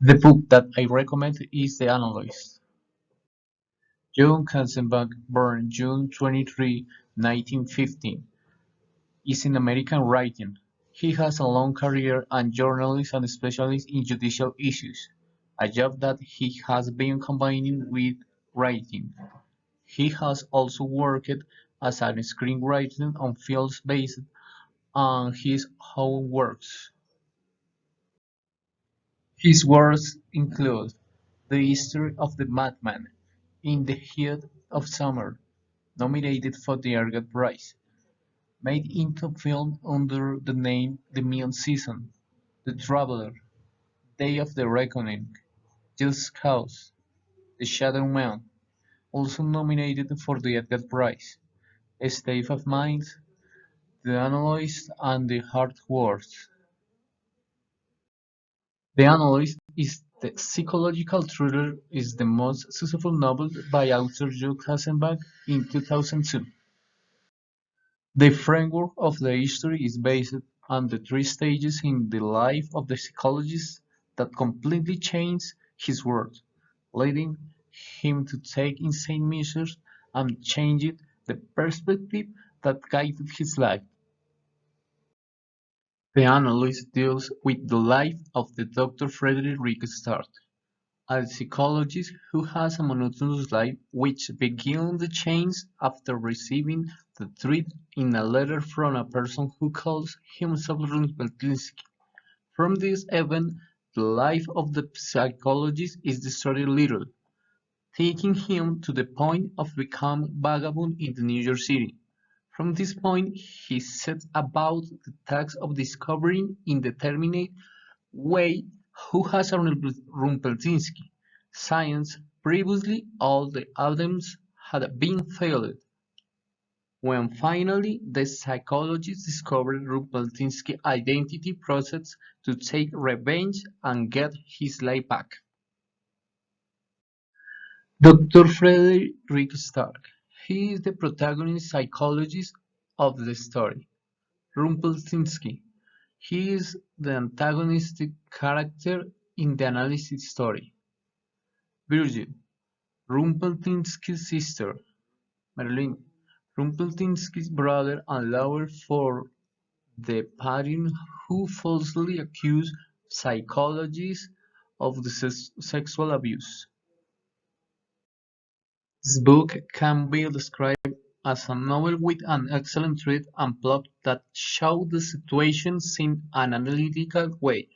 The book that I recommend is "TheAnalyst". John Katzenbach, born June 23, 1915, is an American writer. He has a long career as journalist and specialist in judicial issues, a job that he has been combining with writing. He has also worked as a screenwriter on films based on his own works. His works include "The History of the Madman", "In the Heat of Summer", nominated for the Edgar Prize, made into film under the name "The Mean Season", "The Traveler", "Day of the Reckoning", "Just Cause", "The Shadow Man", also nominated for the Edgar Prize, "A State of Mind", "The Analyst", and "The Hard Words". "The Analyst" is the psychological thriller is the most successful novel by author Joe Katzenbach in 2002. The framework of the history is based on the three stages in the life of the psychologist that completely changed his world, leading him to take insane measures and changed the perspective that guided his life. The analyst deals with the life of the Dr. Frederick Stark, a psychologist who has a monotonous life which begins to change after receiving the threat in a letter from a person who calls himself Rumpelstiltskin. From this event, the life of the psychologist is destroyed little, taking him to the point of becoming vagabond in New York City. From this point, he sets about the task of discovering in determinate way who has a Rumpelstiltskin. Science previously all the attempts had been failed. When finally the psychologist discovered Rumpelstiltskin's identity process to take revenge and get his life back. Dr. Frederick Stark. He is the protagonist psychologist of the story. Rumpelstiltskin. He is the antagonistic character in the analyst story. Virgil, Rumpelstiltskin's sister. Marilyn, Rumpelstiltskin's brother and lover for the parent who falsely accused psychologists of the sexual abuse. This book can be described as a novel with an excellent thread and plot that show the situations in an analytical way.